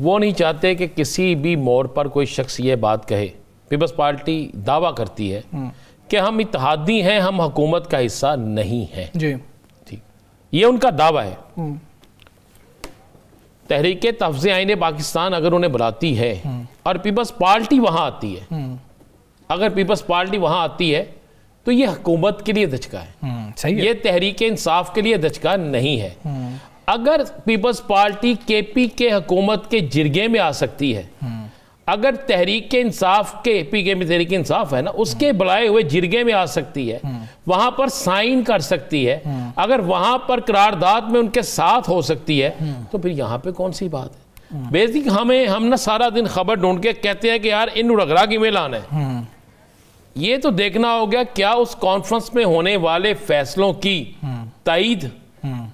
वो नहीं चाहते कि किसी भी मोड़ पर कोई शख्स ये बात कहे। पीपल्स पार्टी दावा करती है कि हम इत्तेहादी हैं, हम हुकूमत का हिस्सा नहीं हैं जी, ठीक, ये उनका दावा है। तहरीक तहफ़्ज़ आईन पाकिस्तान अगर उन्हें बुलाती है और पीपल्स पार्टी वहाँ आती है, अगर पीपल्स पार्टी वहाँ आती है तो ये हुकूमत के लिए दचका है, सही है। ये तहरीक इंसाफ के लिए दचका नहीं है। अगर पीपल्स पार्टी केपी के हुकूमत के जिरगे में आ सकती है, अगर तहरीक इंसाफ के पीके में तहरीक इंसाफ है ना, उसके बुलाए हुए जिरगे में आ सकती है, वहां पर साइन कर सकती है, अगर वहां पर करारदाद में उनके साथ हो सकती है, तो फिर यहां पे कौन सी बात है। बेसिक हम ना सारा दिन खबर ढूंढ के कहते हैं कि यार इन उड़गरा की में लाना है। ये तो देखना हो गया क्या उस कॉन्फ्रेंस में होने वाले फैसलों की ताईद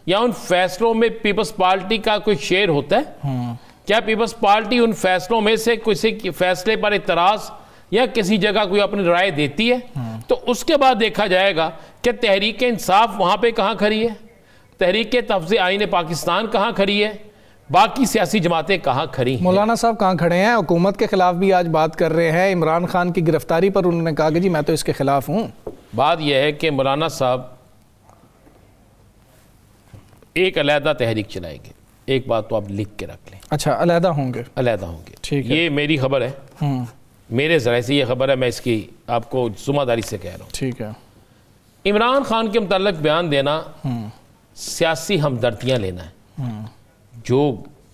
या उन फैसलों में पीपल्स पार्टी का कोई शेयर होता है। क्या पीपल्स पार्टी उन फैसलों में से किसी फैसले पर इतराज या किसी जगह कोई अपनी राय देती है, तो उसके बाद देखा जाएगा कि तहरीक इंसाफ वहां पे कहां खड़ी है, तहरीक तहफ़्ज़ आईन पाकिस्तान कहां खड़ी है, बाकी सियासी जमातें कहां खड़ी हैं। मौलाना साहब कहां खड़े हैं? हुकूमत के खिलाफ भी आज बात कर रहे हैं। इमरान खान की गिरफ्तारी पर उन्होंने कहा कि जी मैं तो इसके खिलाफ हूं। बात यह है कि मौलाना साहब एक अलहदा तहरीक चलाएंगे। एक बात तो आप लिख के रख लें। अच्छा, अलहदा होंगे? अलहदा होंगे, ठीक है। ये मेरी खबर है, मेरे ज़राए से ये खबर है, मैं इसकी आपको ज़िम्मेदारी से कह रहा हूँ, ठीक है। इमरान खान के मुताल्लिक बयान देना सियासी हमदर्दियाँ लेना है, जो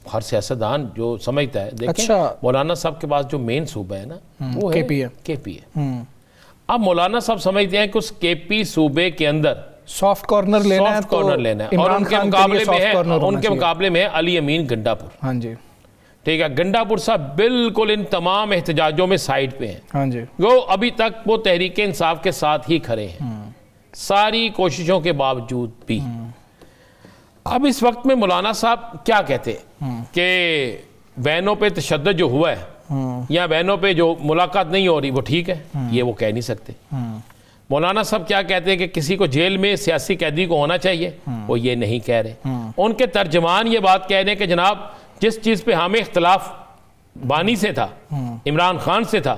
हर सियासतदान जो समझता है। देखें, अच्छा, मौलाना साहब के पास जो मेन सूबा है ना, वो है केपी है। अब मौलाना साहब समझते हैं कि उस केपी सूबे के अंदर सॉफ्ट कॉर्नर लेना है, कॉर्नर लेना है, और उनके मुकाबले में है, उनके मुकाबले में है अली अमीन गंडापुर। हाँ जी, ठीक है। गंडापुर साहब बिल्कुल इन तमाम एहतजाजों में साइड पे हैं। हाँ जी, वो अभी तक वो तहरीक इंसाफ के साथ ही खड़े हैं, सारी कोशिशों के बावजूद भी। अब इस वक्त में मौलाना साहब क्या कहते हैं कि वैनों पे तशद्दुद जो हुआ है या वैनों पे जो मुलाकात नहीं हो रही वो ठीक है, ये वो कह नहीं सकते। मौलाना साहब क्या कहते हैं कि किसी को जेल में सियासी कैदी को होना चाहिए, वो ये नहीं कह रहे। उनके तर्जमान ये बात कह रहे हैं कि जनाब जिस चीज़ पे हमें इख्तलाफ बानी से था, इमरान खान से था,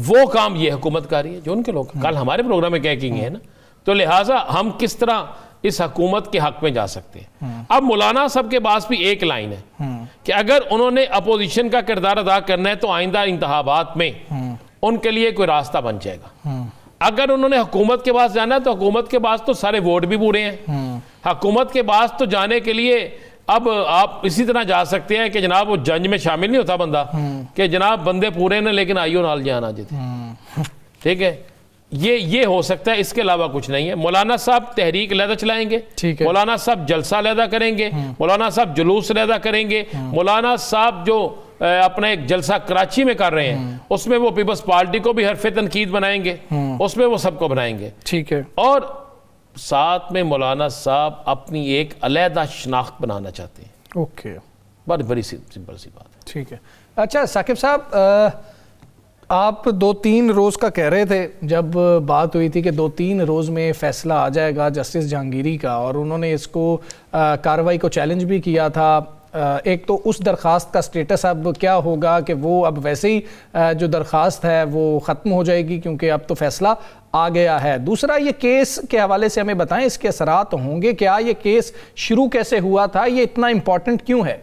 वो काम ये हुकूमत कर रही है, जो उनके लोग कल हमारे प्रोग्राम में कह के गए हैं ना। तो लिहाजा हम किस तरह इस हुकूमत के हक में जा सकते हैं। अब मौलाना साहब के पास भी एक लाइन है कि अगर उन्होंने अपोजिशन का किरदार अदा करना है तो आइंदा इंतखाबात में उनके लिए कोई रास्ता बन जाएगा। अगर उन्होंने हुकूमत के पास जाना है तो हुकूमत के पास तो सारे वोट भी पूरे हैं। हुकूमत के पास तो जाने के लिए अब आप इसी तरह जा सकते हैं कि जनाब वो जंज में शामिल नहीं होता बंदा कि जनाब बंदे पूरे ने लेकिन आइयो नाल जाना जीते, ठीक है। ये हो सकता है, इसके अलावा कुछ नहीं है। मौलाना साहब तहरीक अलहदा चलाएंगे, मौलाना साहब जलसा अलहदा करेंगे, मौलाना साहब जुलूस अलहदा करेंगे, मौलाना साहब जो अपना एक जलसा कराची में कर रहे हैं उसमें वो पीपल्स पार्टी को भी हरफे तनकीद बनाएंगे, उसमें वो सबको बनाएंगे, ठीक है। और साथ में मौलाना साहब अपनी एक अलहदा शनाख्त बनाना चाहते हैं। ओके, बड़ी सिंपल सी बात है, ठीक है। अच्छा साकिब साहब, आप 2-3 रोज़ का कह रहे थे, जब बात हुई थी कि 2-3 रोज़ में फ़ैसला आ जाएगा जस्टिस जहांगीरी का, और उन्होंने इसको कार्रवाई को चैलेंज भी किया था। एक तो उस दरख्वास्त का स्टेटस अब क्या होगा कि वो अब वैसे ही जो दरख्वास्त है वो ख़त्म हो जाएगी क्योंकि अब तो फ़ैसला आ गया है। दूसरा, ये केस के हवाले से हमें बताएं, इसके असरात होंगे क्या? ये केस शुरू कैसे हुआ था? ये इतना इम्पोर्टेंट क्यों है?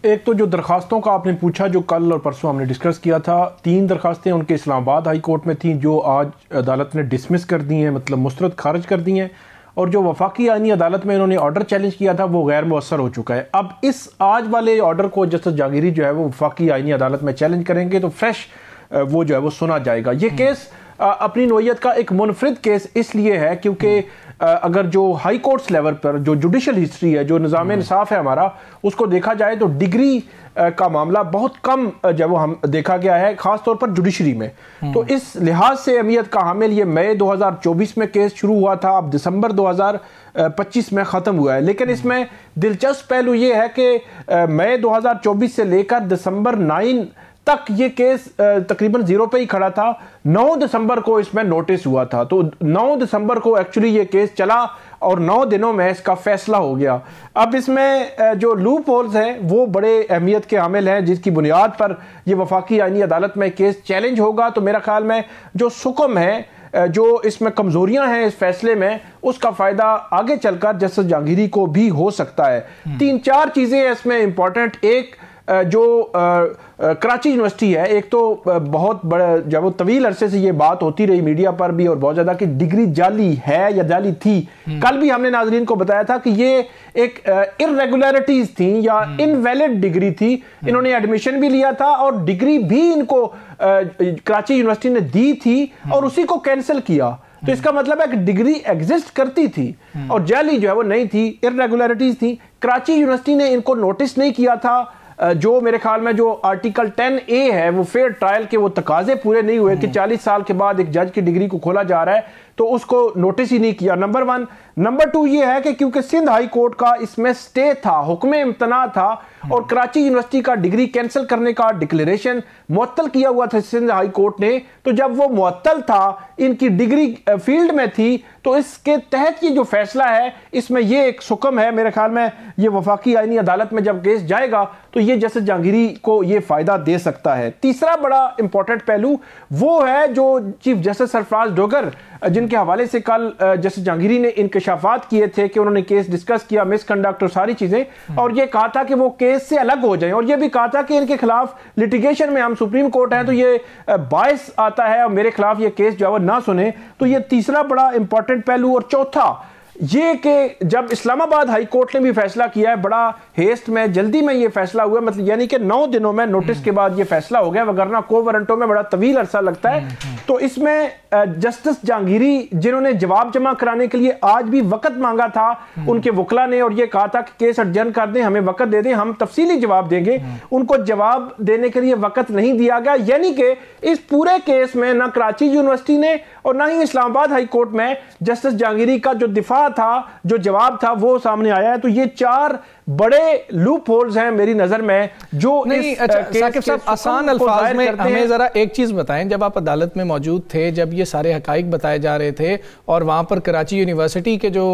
एक तो जो दरखास्तों का आपने पूछा, जो कल और परसों हमने डिस्कस किया था, 3 दरखास्तें उनके इस्लामाबाद हाई कोर्ट में थीं जो आज अदालत ने डिसमिस कर दी हैं, मतलब मुस्तरद खारिज कर दी हैं। और जो वफाकी आईनी अदालत में इन्होंने ऑर्डर चैलेंज किया था वो गैर मुअस्सर हो चुका है। अब इस आज वाले ऑर्डर को जस्टिस जहांगीरी जो है वो वफाकी आईनी अदालत में चैलेंज करेंगे तो फ्रेश वो जो है वो सुना जाएगा। ये केस अपनी नोयत का एक मुनफरिद केस इसलिए है क्योंकि अगर जो हाई कोर्ट्स लेवल पर जो जुडिशल हिस्ट्री है, जो निज़ाम इंसाफ है हमारा, उसको देखा जाए तो डिग्री का मामला बहुत कम जब वो हम देखा गया है, ख़ास तौर पर जुडिशरी में। तो इस लिहाज से अहमियत का हामिल ये मई 2024 में केस शुरू हुआ था, अब दिसंबर 2025 में ख़त्म हुआ है। लेकिन इसमें दिलचस्प पहलू ये है कि मई 2024 से लेकर दिसंबर 9 तक ये केस तकरीबन 0 पे ही खड़ा था। 9 दिसंबर को इसमें नोटिस हुआ था, तो 9 दिसंबर को एक्चुअली ये केस चला और 9 दिनों में इसका फैसला हो गया। अब इसमें जो लूप होल्स हैं वो बड़े अहमियत के हामिल हैं, जिसकी बुनियाद पर ये वफाकी आईनी अदालत में केस चैलेंज होगा। तो मेरा ख्याल में जो सुकम है, जो इसमें कमजोरियां हैं इस फैसले में, उसका फायदा आगे चलकर जस्टिस जहांगीरी को भी हो सकता है। 3-4 चीजें इसमें इंपॉर्टेंट, एक जो कराची यूनिवर्सिटी है, एक तो बहुत बड़ा, जब वो तवील अरसे से ये बात होती रही मीडिया पर भी और बहुत ज्यादा कि डिग्री जाली है या जाली थी। कल भी हमने नाजरीन को बताया था कि ये एक इर्रेगुलरिटीज थी या इनवैलिड डिग्री थी। इन्होंने एडमिशन भी लिया था और डिग्री भी इनको कराची यूनिवर्सिटी ने दी थी और उसी को कैंसिल किया। तो इसका मतलब है कि डिग्री एग्जिस्ट करती थी और जाली जो है वो नहीं थी, इर्रेगुलरिटीज थी। कराची यूनिवर्सिटी ने इनको नोटिस नहीं किया था। जो मेरे ख्याल में जो आर्टिकल 10A है, वो फेयर ट्रायल के वो तकाजे पूरे नहीं हुए कि 40 साल के बाद एक जज की डिग्री को खोला जा रहा है, तो उसको नोटिस ही नहीं किया, नंबर 1। नंबर 2 ये है कि क्योंकि सिंध हाई कोर्ट का इसमें स्टे था, हुक्म इम्तना था और कराची यूनिवर्सिटी का डिग्री कैंसिल करने का डिक्लेरेशन मुअत्तल किया हुआ था सिंध हाई कोर्ट ने, तो जब वो मुअत्तल था, इनकी डिग्री फील्ड में थी, तो इसके तहत ये जो फैसला है, इसमें ये एक सुकम है। मेरे ख्याल में ये वफाकी आईनी अदालत में जब केस जाएगा तो ये जस्टिस जहांगीरी को ये फायदा दे सकता है। तीसरा बड़ा इंपॉर्टेंट पहलू वो है जो चीफ जस्टिस सरफराज डोगर, जिनके हवाले से कल जस्टिस जहांगीरी ने इंकशाफात किए थे कि उन्होंने केस डिस्कस किया, मिसकंडक्ट और सारी चीजें, और ये कहा था कि वो केस से अलग हो जाएं, और ये भी कहा था कि इनके खिलाफ लिटिगेशन में, हम सुप्रीम कोर्ट हैं तो ये बायस आता है और मेरे खिलाफ ये केस जो है वो ना सुने। तो ये तीसरा बड़ा इंपॉर्टेंट पहलू। और चौथा ये कि जब इस्लामाबाद हाई कोर्ट ने भी फैसला किया है, बड़ा हेस्ट में, जल्दी में ये फैसला हुआ, मतलब यानी कि 9 दिनों में नोटिस के बाद ये फैसला हो गया, वगरना को वारंटों में बड़ा तवील अरसा लगता है। तो इसमें जस्टिस जहांगीरी, जिन्होंने जवाब जमा कराने के लिए आज भी वक्त मांगा था उनके वकला ने, और ये कहा था कि केस अडजर्न कर दें, हमें वक्त दे दें, हम तफसीली जवाब देंगे, उनको जवाब देने के लिए वक्त नहीं दिया गया। यानी कि इस पूरे केस में ना कराची यूनिवर्सिटी ने और ना ही इस्लामाबाद हाई कोर्ट में जस्टिस जहांगीरी का जो दिफा था, जो जवाब था, वो सामने आया है। तो ये 4 बड़े लूप होल्स हैं मेरी नजर में जो नहीं। साकिब साहब, आसान अल्फाज में हमें जरा एक चीज बताएं, जब आप अदालत में मौजूद थे, जब ये सारे हकाइक बताए जा रहे थे और वहां पर कराची यूनिवर्सिटी के जो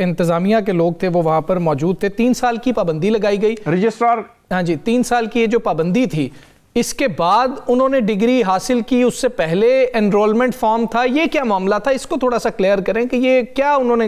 इंतजामिया के लोग थे वो वहां पर मौजूद थे, 3 साल की पाबंदी लगाई गई रजिस्ट्रार, हाँ जी, 3 साल की ये जो पाबंदी थी, इसके बाद उन्होंने डिग्री हासिल की, उससे पहले एनरोलमेंट फॉर्म था, ये क्या मामला था? इसको थोड़ा सा क्लियर करें कि ये क्या उन्होंने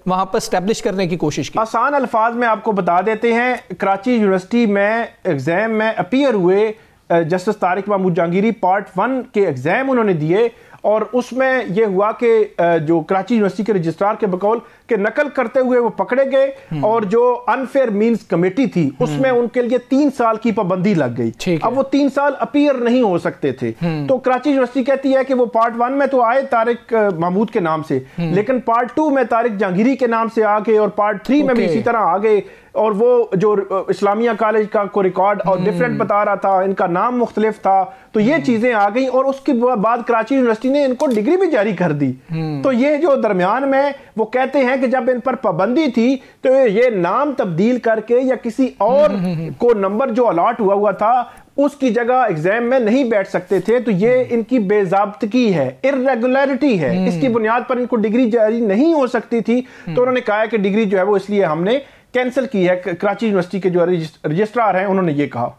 वहां पर स्टैब्लिश करने की कोशिश की। आसान अल्फाज में आपको बता देते हैं, कराची यूनिवर्सिटी में एग्जाम में अपीयर हुए जस्टिस तारिक महमूद जहांगीरी, पार्ट 1 के एग्जाम उन्होंने दिए और उसमें यह हुआ कि जो कराची यूनिवर्सिटी के रजिस्ट्रार के बकौल के नकल करते हुए वो पकड़े गए और जो अनफेयर मींस कमेटी थी उसमें उनके लिए 3 साल की पाबंदी लग गई। अब वो 3 साल अपीयर नहीं हो सकते थे। तो कराची यूनिवर्सिटी कहती है कि वो पार्ट 1 में तो आए तारिक महमूद के नाम से, लेकिन पार्ट 2 में तारिक जहांगीरी के नाम से आ गए और पार्ट 3 में भी इसी तरह आ गए, और वो जो इस्लामिया कॉलेज का को रिकॉर्ड और डिफरेंट बता रहा था, इनका नाम मुख्तलिफ था, तो ये चीजें आ गई और उसके बाद कराची यूनिवर्सिटी ने इनको डिग्री भी जारी कर दी। तो ये जो दरमियान में वो कहते हैं कि जब इन पर पाबंदी थी तो ये नाम तब्दील करके या किसी और को नंबर जो अलॉट हुआ था उसकी जगह एग्जाम में नहीं बैठ सकते थे। तो ये इनकी बेजाब्तगी है, इर्रेगुलरिटी है, इसकी बुनियाद पर इनको डिग्री जारी नहीं हो सकती थी। तो उन्होंने कहा है कि डिग्री जो है वो इसलिए हमने कैंसिल की है। कराची यूनिवर्सिटी के जो रजिस्ट्रार हैं उन्होंने ये कहा।